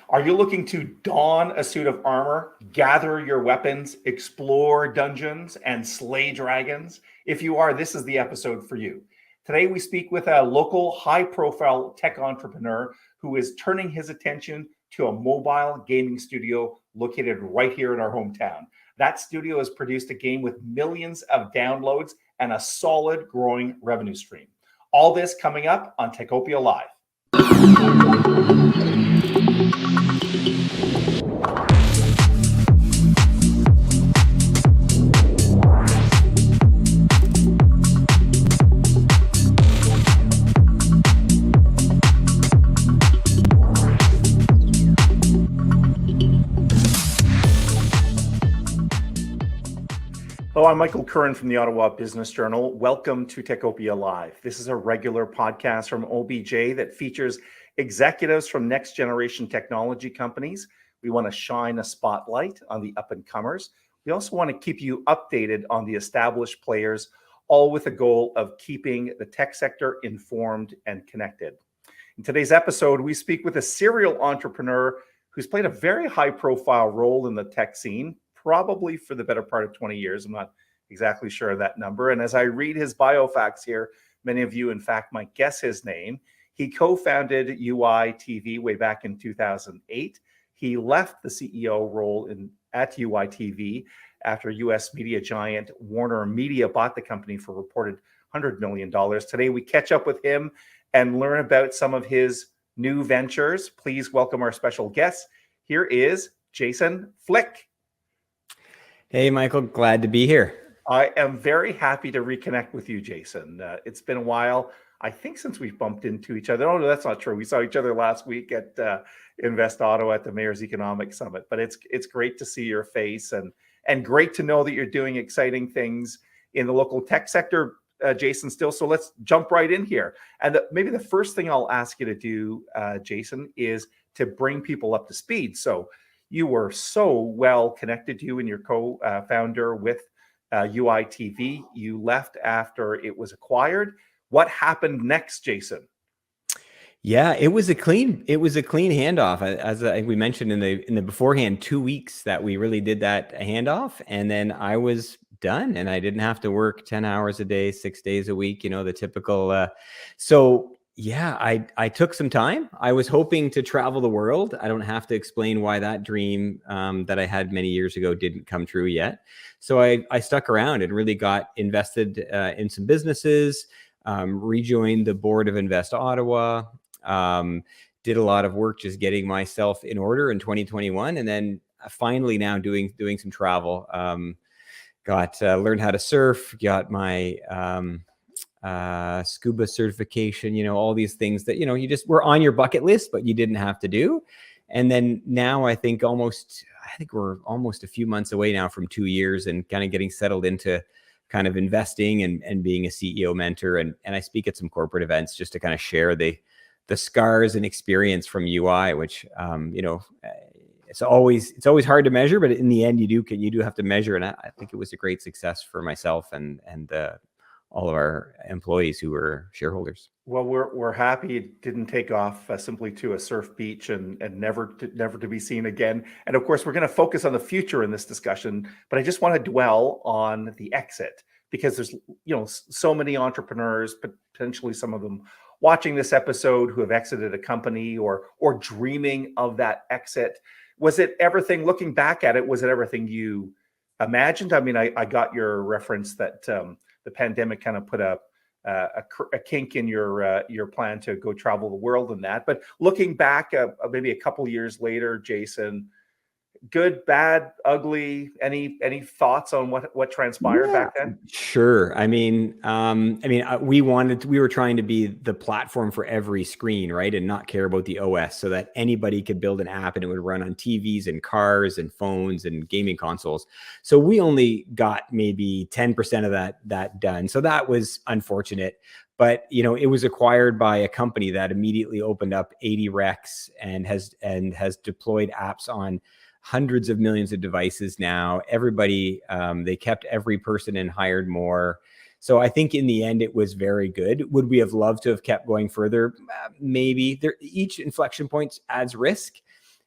Are you looking to don a suit of armor, gather your weapons, explore dungeons, and slay dragons? If you are, this is the episode for you. Today, we speak with a local high profile tech entrepreneur who is turning his attention to a mobile gaming studio located right here in our hometown. That studio has produced a game with millions of downloads and a solid growing revenue stream. All this coming up on Techopia Live. Hello, I'm Michael Curran from the Ottawa Business Journal. Welcome to Techopia Live. This is a regular podcast from OBJ that features executives from next generation technology companies. We want to shine a spotlight on the up and comers. We also want to keep you updated on the established players, all with the goal of keeping the tech sector informed and connected. In today's episode, we speak with a serial entrepreneur who's played a very high profile role in the tech scene, probably for the better part of 20 years. I'm not exactly sure of that number. And as I read his bio facts here, many of you, in fact, might guess his name. He co-founded You.i TV way back in 2008. He left the CEO role at You.i TV after US media giant Warner Media bought the company for reported $100 million. Today, we catch up with him and learn about some of his new ventures. Please welcome our special guest. Here is Jason Flick. Hey, Michael, glad to be here. I am very happy to reconnect with you, Jason. It's been a while, I think, since we bumped into each other. Oh, no, that's not true. We saw each other last week at Invest Ottawa at the Mayor's Economic Summit. But it's great to see your face and great to know that you're doing exciting things in the local tech sector, Jason, still. So let's jump right in here. And maybe the first thing I'll ask you to do, Jason, is to bring people up to speed. So you were so well connected, you and your co-founder with You.i TV. You left after it was acquired. What happened next, Jason? Yeah, it was a clean handoff. As we mentioned in the beforehand, 2 weeks that we really did that handoff, and then I was done, and I didn't have to work 10 hours a day, 6 days a week. You know, the typical. So yeah, I took some time. I was hoping to travel the world. I don't have to explain why that dream that I had many years ago didn't come true yet. So I stuck around and really got invested in some businesses, rejoined the board of Invest Ottawa, did a lot of work just getting myself in order in 2021. And then finally now doing some travel, learned how to surf, got my scuba certification, you know, all these things that, you know, you just were on your bucket list, but you didn't have to do. And then now I think we're almost a few months away now from 2 years and kind of getting settled into kind of investing and being a CEO mentor. And I speak at some corporate events just to kind of share the scars and experience from UI, which, you know, it's always hard to measure, but in the end you do have to measure. And I think it was a great success for myself and all of our employees who were shareholders. Well, we're happy it didn't take off simply to a surf beach and never to be seen again. And of course, we're going to focus on the future in this discussion, but I just want to dwell on the exit because there's, you know, so many entrepreneurs, potentially some of them watching this episode, who have exited a company or dreaming of that exit. Was it everything, looking back at it, was it everything you imagined? I mean, I got your reference that the pandemic kind of put a kink in your plan to go travel the world and that. But looking back, maybe a couple years later, Jason, good, bad, ugly, any thoughts on what transpired back then? Sure. We were trying to be the platform for every screen, right? And not care about the OS so that anybody could build an app and it would run on TVs and cars and phones and gaming consoles. So we only got maybe 10% of that done. So that was unfortunate. But, you know, it was acquired by a company that immediately opened up 80 recs and has deployed apps on hundreds of millions of devices now. Everybody, they kept every person and hired more. So I think in the end, it was very good. Would we have loved to have kept going further? Maybe. Each inflection point adds risk.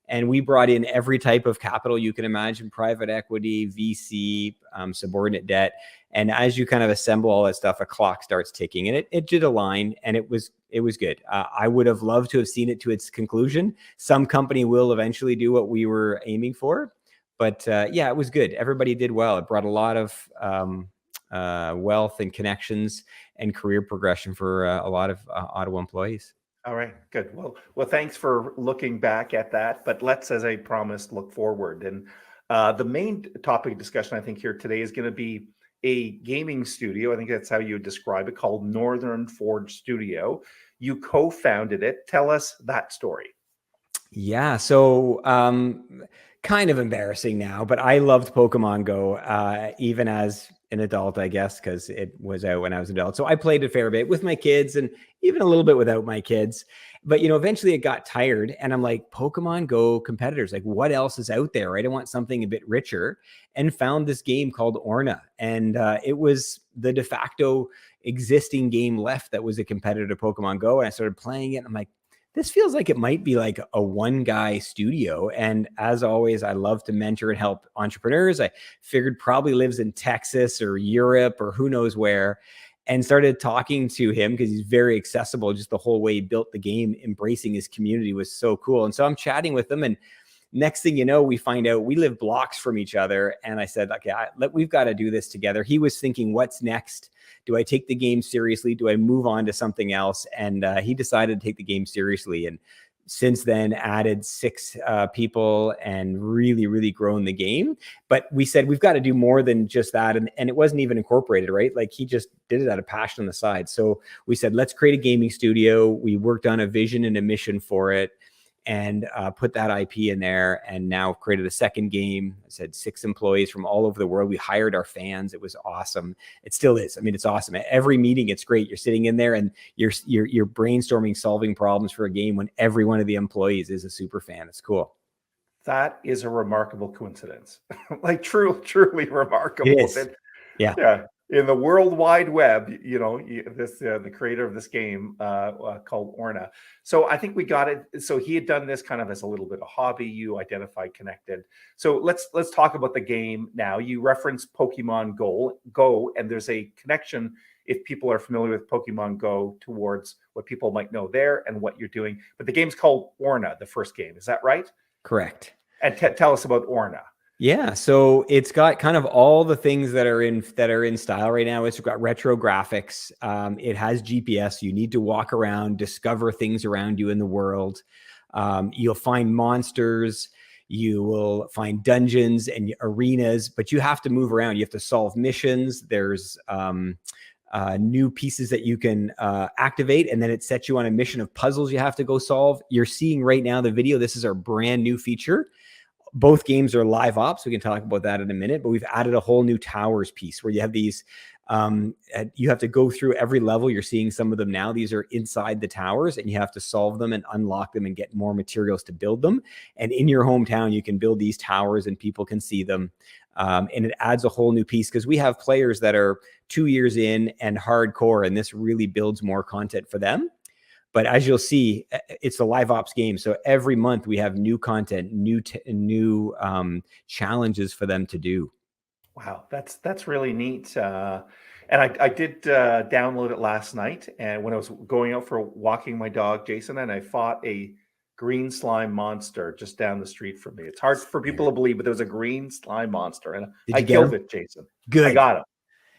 And we brought in every type of capital you can imagine: private equity, VC, subordinate debt. And as you kind of assemble all that stuff, a clock starts ticking, and it did align, and it was good. I would have loved to have seen it to its conclusion. Some company will eventually do what we were aiming for, but yeah, it was good. Everybody did well. It brought a lot of wealth and connections and career progression for a lot of Ottawa employees. All right, good. Well, thanks for looking back at that. But let's, as I promised, look forward. And the main topic of discussion, I think, here today is going to be a gaming studio. I think that's how you describe it, called Northern Forge Studio. You co-founded it. Tell us that story. Yeah, so kind of embarrassing now, but I loved Pokemon Go, even as an adult, I guess, because it was out when I was an adult. So I played a fair bit with my kids and even a little bit without my kids. But, eventually it got tired, and I'm like, Pokemon Go competitors, like, what else is out there, right? I want something a bit richer, and found this game called Orna. And it was the de facto existing game left that was a competitor to Pokemon Go. And I started playing it, and I'm like, this feels like it might be like a one guy studio. And as always, I love to mentor and help entrepreneurs. I figured probably lives in Texas or Europe or who knows where, and started talking to him because he's very accessible. Just the whole way he built the game, embracing his community, was so cool. And so I'm chatting with him, and next thing you know, we find out we live blocks from each other. And I said, okay, we've got to do this together. He was thinking, what's next? Do I take the game seriously? Do I move on to something else? And he decided to take the game seriously. And since then added 6 people and really, really grown the game. But we said, we've got to do more than just that. And it wasn't even incorporated, right? Like, he just did it out of passion on the side. So we said, let's create a gaming studio. We worked on a vision and a mission for it, and put that IP in there, and now created a second game. I said 6 employees from all over the world. We hired our fans. It was awesome. It still is. I mean, it's awesome. At every meeting, it's great. You're sitting in there and you're brainstorming, solving problems for a game when every one of the employees is a super fan. It's cool. That is a remarkable coincidence. Like, truly remarkable. It is. Yeah. Yeah. In the World Wide Web, the creator of this game called Orna. So I think we got it. So he had done this kind of as a little bit of hobby. You identified, connected. So let's talk about the game now. You referenced Pokemon Go, and there's a connection, if people are familiar with Pokemon Go, towards what people might know there and what you're doing. But the game's called Orna, the first game. Is that right? Correct. And tell us about Orna. Yeah, so it's got kind of all the things that are in style right now. It's got retro graphics. It has GPS. You need to walk around, discover things around you in the world. You'll find monsters. You will find dungeons and arenas, but you have to move around. You have to solve missions. There's new pieces that you can activate, and then it sets you on a mission of puzzles you have to go solve. You're seeing right now the video. This is our brand new feature. Both games are live ops. We can talk about that in a minute, but we've added a whole new towers piece where you have these, you have to go through every level. You're seeing some of them now. These are inside the towers, and you have to solve them and unlock them and get more materials to build them. And in your hometown, you can build these towers and people can see them. And it adds a whole new piece because we have players that are 2 years in and hardcore, and this really builds more content for them. But as you'll see, it's a live ops game. So every month we have new content, new challenges for them to do. Wow, that's really neat. And I did download it last night. And when I was going out for walking my dog, Jason, and I fought a green slime monster just down the street from me. It's hard for people to believe, but there was a green slime monster, and I killed it, Jason. Good. I got him.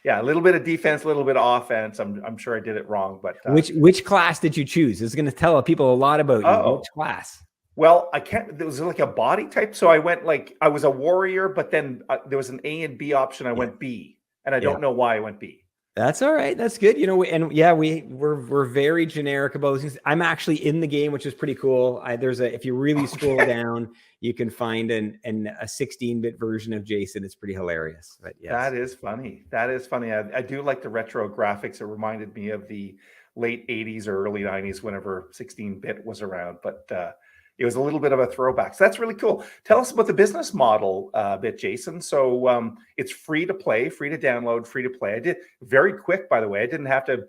Yeah, a little bit of defense, a little bit of offense. I'm sure I did it wrong, but which class did you choose? It's going to tell people a lot about you. Which class? Well, I can't. There was like a body type, so I went I was a warrior, but then there was an A and B option. I went B, and I don't know why I went B. That's all right. That's good. And yeah, we're very generic about things. I'm actually in the game, which is pretty cool. If you really scroll down, you can find a 16-bit version of Jason. It's pretty hilarious. But yes. That is funny. That is funny. I do like the retro graphics. It reminded me of the late 80s or early 90s, whenever 16-bit was around. But it was a little bit of a throwback. So that's really cool. Tell us about the business model a bit, Jason. So it's free to play, free to download, free to play. I did very quick, by the way. I didn't have to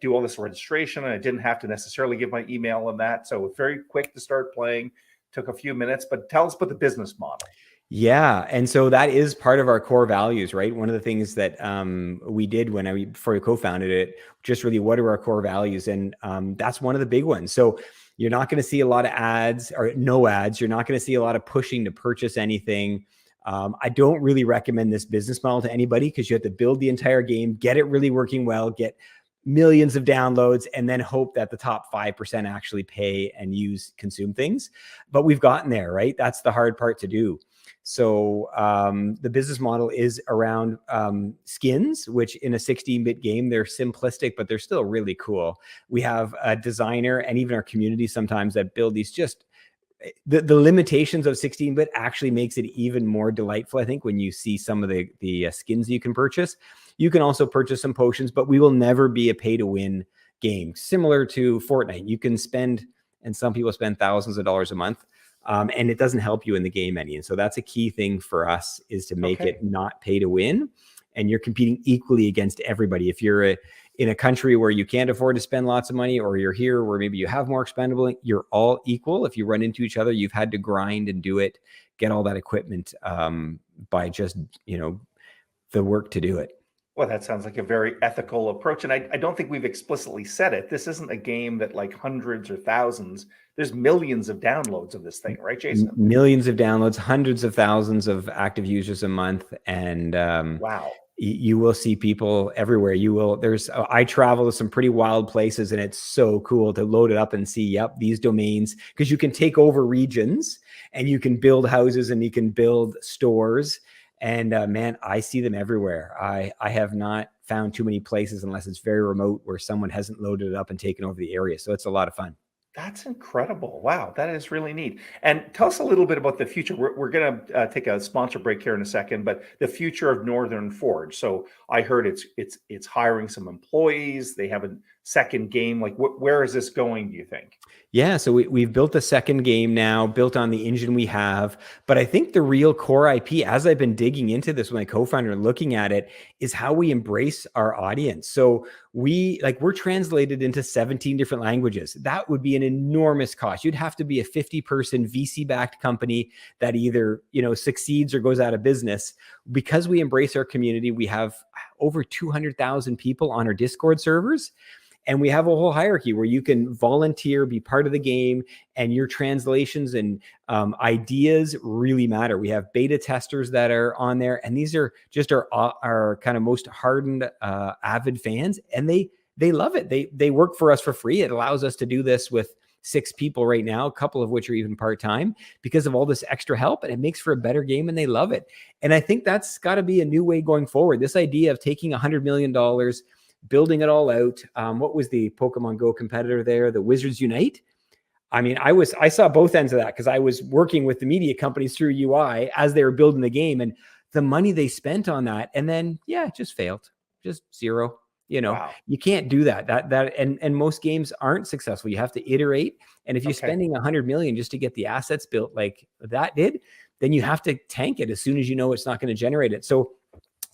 do all this registration, and I didn't have to necessarily give my email on that. So it's very quick to start playing. took a few minutes, but tell us about the business model. Yeah. And so that is part of our core values, right? One of the things that we did before we co-founded it, just really what are our core values? And that's one of the big ones. So you're not going to see a lot of ads or no ads. You're not going to see a lot of pushing to purchase anything. I don't really recommend this business model to anybody because you have to build the entire game, get it really working well, get millions of downloads, and then hope that the top 5% actually pay and consume things. But we've gotten there, right? That's the hard part to do. So the business model is around skins, which in a 16-bit game, they're simplistic, but they're still really cool. We have a designer and even our community sometimes that build these the limitations of 16-bit actually makes it even more delightful. I think when you see some of the skins you can purchase, you can also purchase some potions, but we will never be a pay to win game. Similar to Fortnite, you can spend, and some people spend thousands of dollars a month. And it doesn't help you in the game any. And so that's a key thing for us, is to make it not pay to win. And you're competing equally against everybody. If you're in a country where you can't afford to spend lots of money, or you're here where maybe you have more expendable, you're all equal. If you run into each other, you've had to grind and do it, get all that equipment by just, the work to do it. Well, that sounds like a very ethical approach. And I don't think we've explicitly said it. This isn't a game that like hundreds or thousands. There's millions of downloads of this thing, right, Jason? Millions of downloads, hundreds of thousands of active users a month. And wow. You will see people everywhere. I travel to some pretty wild places, and it's so cool to load it up and see, yep, these domains, because you can take over regions and you can build houses and you can build stores. And man, I see them everywhere. I have not found too many places, unless it's very remote, where someone hasn't loaded it up and taken over the area. So it's a lot of fun. That's incredible. Wow, that is really neat. And tell us a little bit about the future. We're going to take a sponsor break here in a second, but the future of Northern Forge. So I heard it's hiring some employees. They have a second game. Like, where is this going, do you think? Yeah, so we've built a second game now, built on the engine we have. But I think the real core IP, as I've been digging into this with my co-founder and looking at it, is how we embrace our audience. So we're translated into 17 different languages. That would be an enormous cost. You'd have to be a 50-person VC-backed company that either succeeds or goes out of business. Because we embrace our community, we have over 200,000 people on our Discord servers. And we have a whole hierarchy where you can volunteer, be part of the game, and your translations and ideas really matter. We have beta testers that are on there, and these are just our kind of most hardened, avid fans, and they love it. They work for us for free. It allows us to do this with 6 people right now, a couple of which are even part-time, because of all this extra help, and it makes for a better game, and they love it. And I think that's got to be a new way going forward. This idea of taking $100 million, building it all out. What was the Pokémon GO competitor there? The Wizards Unite. I mean, I saw both ends of that, because I was working with the media companies through You.i as they were building the game, and the money they spent on that, and then it just failed, just zero. Wow. You can't do that. And most games aren't successful. You have to iterate, and if you're spending $100 million just to get the assets built like that did, then you have to tank it as soon as you know it's not going to generate it. So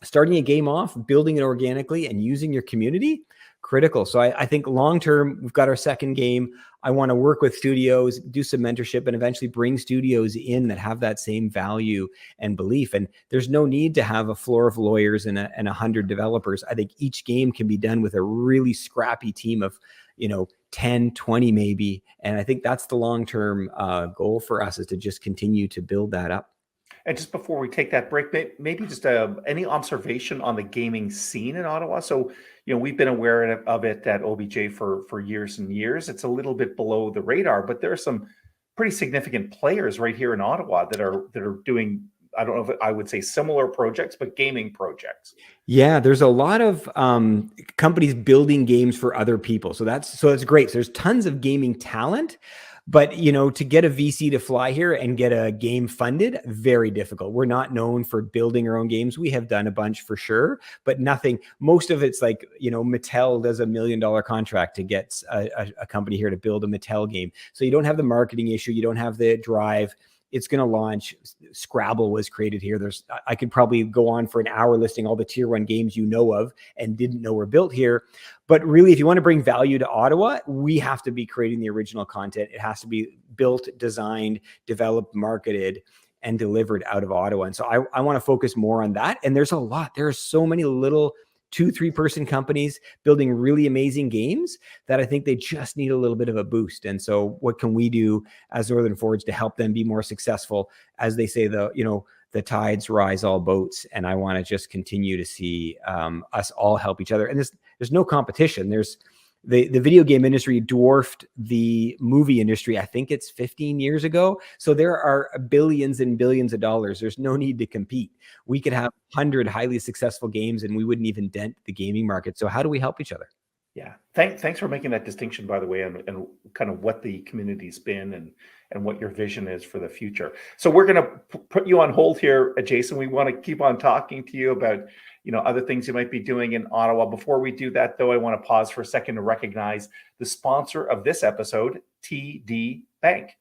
starting a game off, building it organically, and using your community, critical. So I think long-term, we've got our second game. I want to work with studios, do some mentorship, and eventually bring studios in that have that same value and belief. And there's no need to have a floor of lawyers and 100 developers. I think each game can be done with a really scrappy team of, 10, 20 maybe. And I think that's the long-term goal for us, is to just continue to build that up. And just before we take that break, maybe just any observation on the gaming scene in Ottawa. So, we've been aware of it at OBJ for years and years. It's a little bit below the radar, but there are some pretty significant players right here in Ottawa that are doing, I don't know if I would say similar projects, but gaming projects. Yeah, there's a lot of companies building games for other people. So that's great. So there's tons of gaming talent. But, to get a VC to fly here and get a game funded, very difficult. We're not known for building our own games. We have done a bunch for sure, but nothing. Most of it's like, Mattel does $1 million contract to get a company here to build a Mattel game. So you don't have the marketing issue. You don't have the drive. it's going to launch. Scrabble was created here. I could probably go on for an hour listing all the tier 1 games you know of and didn't know were built here. But really, if you want to bring value to Ottawa, we have to be creating the original content. It has to be built, designed, developed, marketed, and delivered out of Ottawa. And so I want to focus more on that. And there's a lot. There are so many little 2-3 person companies building really amazing games that I think they just need a little bit of a boost. And so what can we do as Northern Forge to help them be more successful? As they say, the tides rise all boats. And I want to just continue to see us all help each other. And there's no competition. The video game industry dwarfed the movie industry. I think it's 15 years ago. So there are billions and billions of dollars. There's no need to compete. We could have 100 highly successful games and we wouldn't even dent the gaming market. So how do we help each other? Yeah. Thanks for making that distinction, by the way, and kind of what the community's been and what your vision is for the future. So we're going to put you on hold here, Jason. We want to keep on talking to you about other things you might be doing in Ottawa. Before we do that, though, I want to pause for a second to recognize the sponsor of this episode, TD Bank.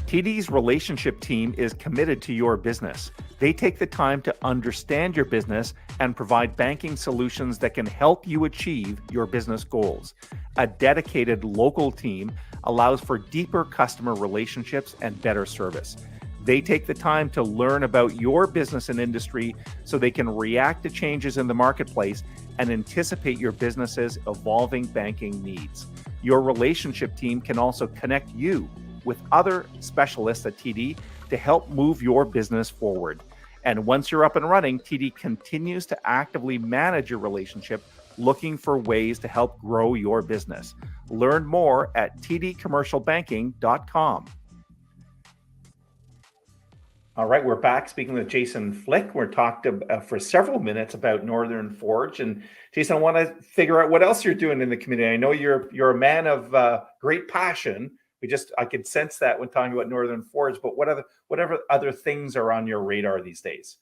TD's relationship team is committed to your business. They take the time to understand your business and provide banking solutions that can help you achieve your business goals. A dedicated local team allows for deeper customer relationships and better service. They take the time to learn about your business and industry so they can react to changes in the marketplace and anticipate your business's evolving banking needs. Your relationship team can also connect you with other specialists at TD to help move your business forward. And once you're up and running, TD continues to actively manage your relationship, looking for ways to help grow your business. Learn more at tdcommercialbanking.com. All right, we're back speaking with Jason Flick. We're talked for several minutes about Northern Forge. And Jason, I want to figure out what else you're doing in the community. I know you're a man of great passion. I could sense that when talking about Northern Forge, but whatever other things are on your radar these days?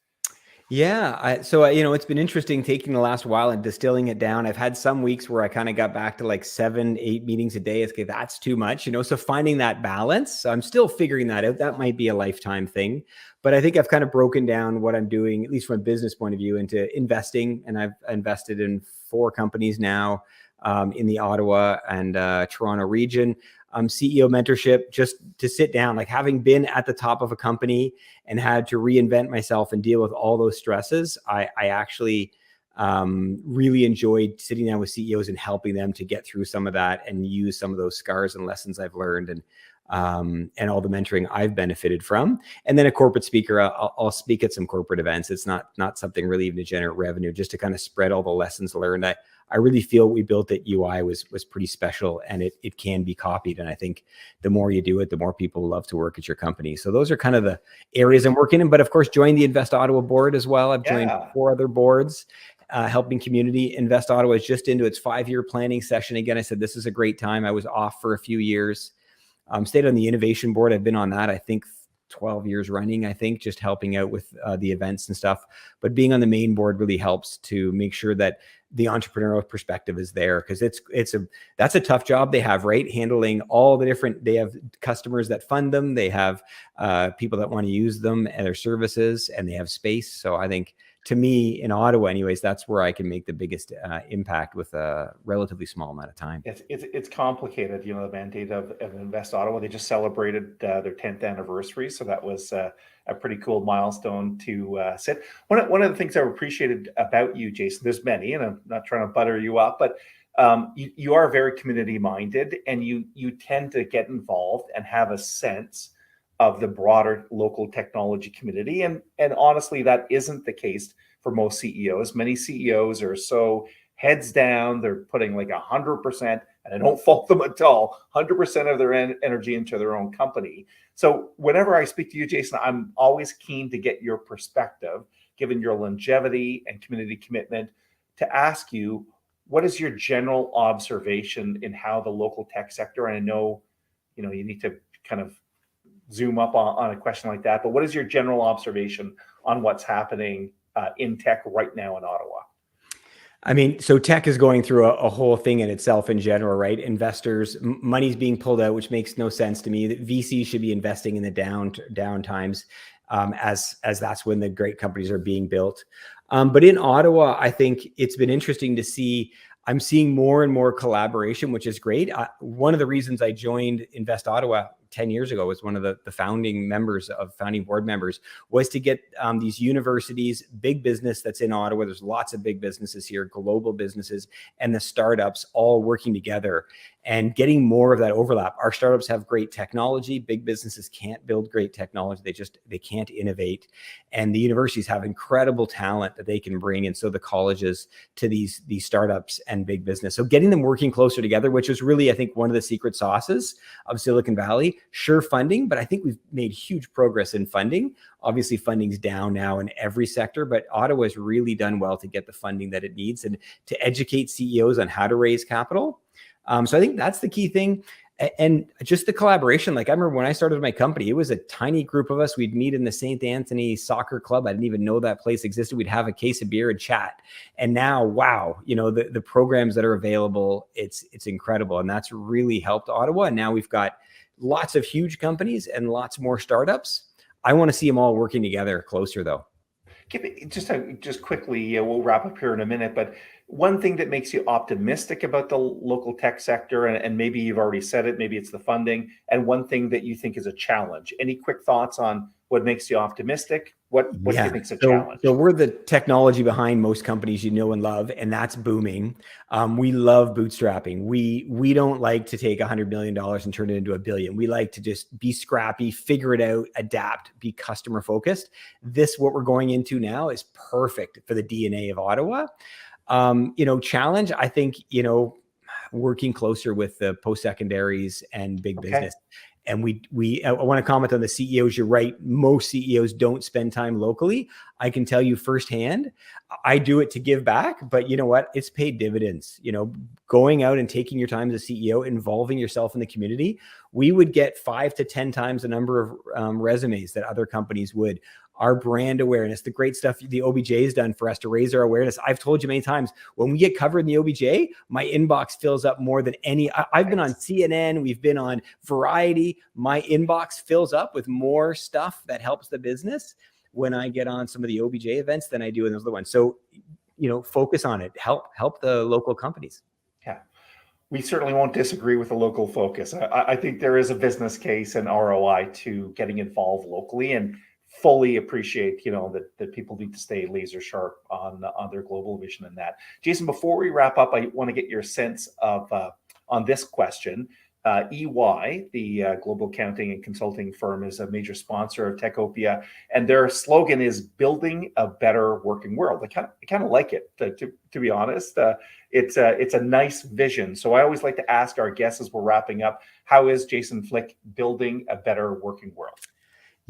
Yeah. So it's been interesting taking the last while and distilling it down. I've had some weeks where I kind of got back to like 7-8 meetings a day. It's okay, that's too much, so finding that balance, I'm still figuring that out. That might be a lifetime thing, but I think I've kind of broken down what I'm doing, at least from a business point of view, into investing. And I've invested in 4 companies now in the Ottawa and Toronto region. CEO mentorship, just to sit down, like having been at the top of a company and had to reinvent myself and deal with all those stresses. I actually really enjoyed sitting down with CEOs and helping them to get through some of that and use some of those scars and lessons I've learned and all the mentoring I've benefited from. And then a corporate speaker, I'll speak at some corporate events. It's not something really even to generate revenue, just to kind of spread all the lessons learned. I really feel what we built at You.i was pretty special, and it can be copied. And I think the more you do it, the more people love to work at your company. So those are kind of the areas I'm working in. But of course, join the Invest Ottawa board as well. I've joined 4 other boards, helping community. Invest Ottawa is just into its 5-year planning session. Again, I said this is a great time. I was off for a few years. Stayed on the innovation board. I've been on that, I think, 12 years running, I think, just helping out with the events and stuff. But being on the main board really helps to make sure that the entrepreneurial perspective is there, because that's a tough job they have, right? Handling all the different, they have customers that fund them, they have people that want to use them and their services, and they have space. So I think, to me, in Ottawa anyways, that's where I can make the biggest impact with a relatively small amount of time. It's complicated, the mandate of Invest Ottawa. They just celebrated their 10th anniversary, so that was a pretty cool milestone to set. One of the things I've appreciated about you, Jason, there's many, and I'm not trying to butter you up, but you are very community minded, and you tend to get involved and have a sense of the broader local technology community. And honestly, that isn't the case for most CEOs. Many CEOs are so heads down, they're putting like 100%, and I don't fault them at all, 100% of their energy into their own company. So whenever I speak to you, Jason, I'm always keen to get your perspective, given your longevity and community commitment, to ask you, what is your general observation in how the local tech sector, and I know, you need to kind of zoom up on a question like that, but what is your general observation on what's happening in tech right now in Ottawa? I mean, so tech is going through a whole thing in itself in general, right? Investors, money's being pulled out, which makes no sense to me. That VCs should be investing in the down times, as that's when the great companies are being built. But in Ottawa, I think it's been interesting to see. I'm seeing more and more collaboration, which is great. One of the reasons I joined Invest Ottawa 10 years ago, was one of the founding board members, was to get these universities, big business that's in Ottawa. There's lots of big businesses here, global businesses, and the startups all working together and getting more of that overlap. Our startups have great technology. Big businesses can't build great technology. They can't innovate. And the universities have incredible talent that they can bring. And so the colleges to these startups and big business. So getting them working closer together, which was really, I think, one of the secret sauces of Silicon Valley. Sure, funding, but I think we've made huge progress in funding. Obviously, funding's down now in every sector, but Ottawa's really done well to get the funding that it needs and to educate CEOs on how to raise capital. So I think that's the key thing. And just the collaboration. Like, I remember when I started my company, it was a tiny group of us. We'd meet in the St. Anthony soccer club. I didn't even know that place existed. We'd have a case of beer and chat. And now, wow, the programs that are available, it's incredible. And that's really helped Ottawa. And now we've got lots of huge companies and lots more startups. I want to see them all working together closer, though. Just quickly, we'll wrap up here in a minute, but one thing that makes you optimistic about the local tech sector, and maybe you've already said it, maybe it's the funding, and one thing that you think is a challenge. Any quick thoughts on what makes you optimistic? What do you think is a challenge? So we're the technology behind most companies you know and love, and that's booming. We love bootstrapping. We don't like to take $100 million and turn it into $1 billion. We like to just be scrappy, figure it out, adapt, be customer focused. What we're going into now is perfect for the DNA of Ottawa. Challenge, I think, working closer with the post-secondaries and big business. And I want to comment on the CEOs. You're right. Most CEOs don't spend time locally. I can tell you firsthand, I do it to give back, but you know what? It's paid dividends. Going out and taking your time as a CEO, involving yourself in the community. We would get 5 to 10 times the number of resumes that other companies would. Our brand awareness, the great stuff the OBJ has done for us to raise our awareness. I've told you many times, when we get covered in the OBJ, my inbox fills up more than any. I've been on CNN, we've been on Variety. My inbox fills up with more stuff that helps the business when I get on some of the OBJ events than I do in those other ones. So, focus on it. Help the local companies. Yeah. We certainly won't disagree with the local focus. I think there is a business case and ROI to getting involved locally, and fully appreciate, that people need to stay laser sharp on their global vision in that. Jason, before we wrap up, I want to get your sense of on this question. EY, the global accounting and consulting firm, is a major sponsor of Techopia, and their slogan is "Building a Better Working World." I kind of like it, to be honest. It's a nice vision. So I always like to ask our guests as we're wrapping up, how is Jason Flick building a better working world?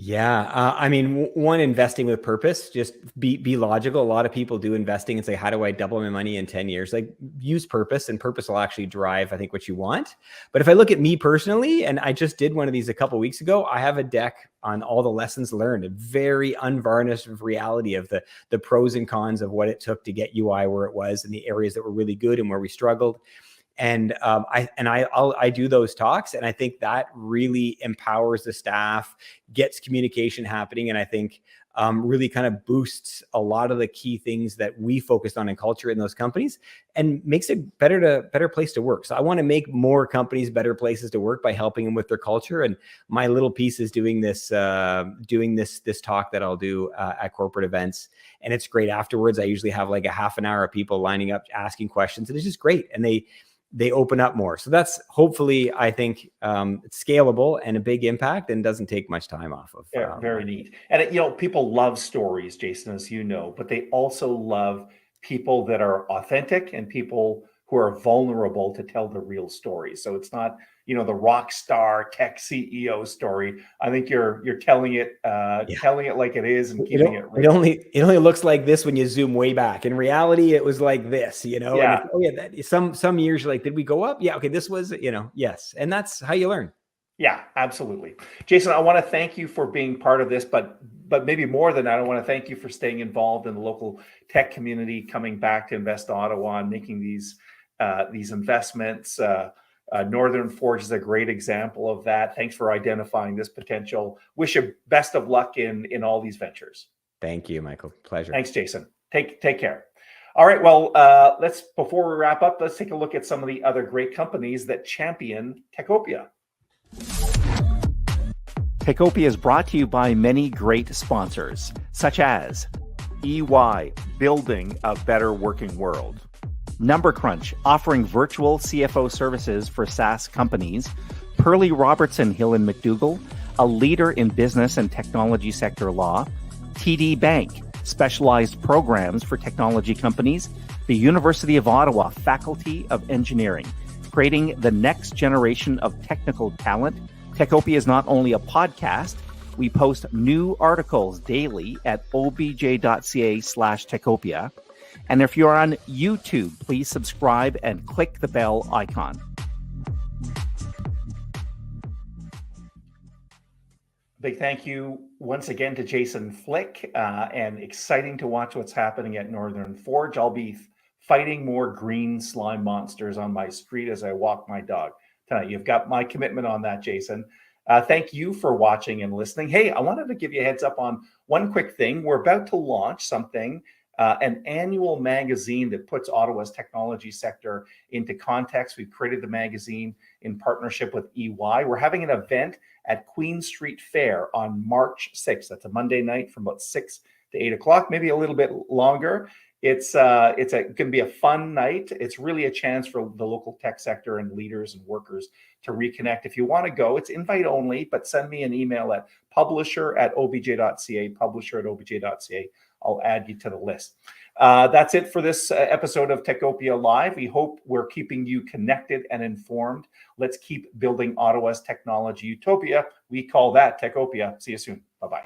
Yeah. I mean, one, investing with purpose, just be logical. A lot of people do investing and say, how do I double my money in 10 years? Like, use purpose, and purpose will actually drive, I think, what you want. But if I look at me personally, and I just did one of these a couple of weeks ago, I have a deck on all the lessons learned, a very unvarnished reality of the pros and cons of what it took to get UI where it was, and the areas that were really good and where we struggled. And I do those talks, and I think that really empowers the staff, gets communication happening, and I think really kind of boosts a lot of the key things that we focused on in culture in those companies, and makes it better place to work. So I want to make more companies better places to work by helping them with their culture. And my little piece is doing this talk that I'll do at corporate events, and it's great. Afterwards, I usually have like a half an hour of people lining up asking questions, and it's just great. And they open up more. So that's hopefully, I think, it's scalable and a big impact, and doesn't take much time off of. Very neat. And people love stories, Jason, as you know, but they also love people that are authentic and people who are vulnerable to tell the real story. So it's not, the rock star tech CEO story. I think you're telling it, telling it like it is, and keeping it real. It only looks like this when you zoom way back. In reality, it was like this, Yeah. And some years you're like, did we go up? Yeah. Okay. This was, yes. And that's how you learn. Yeah, absolutely. Jason, I want to thank you for being part of this, but but maybe more than that, I want to thank you for staying involved in the local tech community, coming back to Invest Ottawa and making these investments. Northern Forge is a great example of that. Thanks for identifying this potential. Wish you best of luck in all these ventures. Thank you, Michael. Pleasure. Thanks, Jason. Take care. All right. Well, before we wrap up, let's take a look at some of the other great companies that champion Techopia. Techopia is brought to you by many great sponsors, such as EY, building a better working world. Number Crunch, offering virtual CFO services for SaaS companies. Pearly Robertson Hill and McDougall, a leader in business and technology sector law. TD Bank, specialized programs for technology companies. The University of Ottawa Faculty of Engineering, creating the next generation of technical talent. Techopia is not only a podcast, we post new articles daily at obj.ca/Techopia. And if you're on YouTube, please subscribe and click the bell icon. Big thank you once again to Jason Flick, and exciting to watch what's happening at Northern Forge. I'll be fighting more green slime monsters on my street as I walk my dog. Tonight, you've got my commitment on that, Jason. Thank you for watching and listening. Hey, I wanted to give you a heads up on one quick thing. We're about to launch something, an annual magazine that puts Ottawa's technology sector into context. We've created the magazine in partnership with EY. We're having an event at Queen Street Fair on March 6th. That's a Monday night from about 6 to 8 o'clock, maybe a little bit longer. It's going to be a fun night. It's really a chance for the local tech sector and leaders and workers to reconnect. If you want to go, it's invite only, but send me an email at publisher@obj.ca, publisher@obj.ca. I'll add you to the list. That's it for this episode of Techopia Live. We hope we're keeping you connected and informed. Let's keep building Ottawa's technology utopia. We call that Techopia. See you soon. Bye-bye.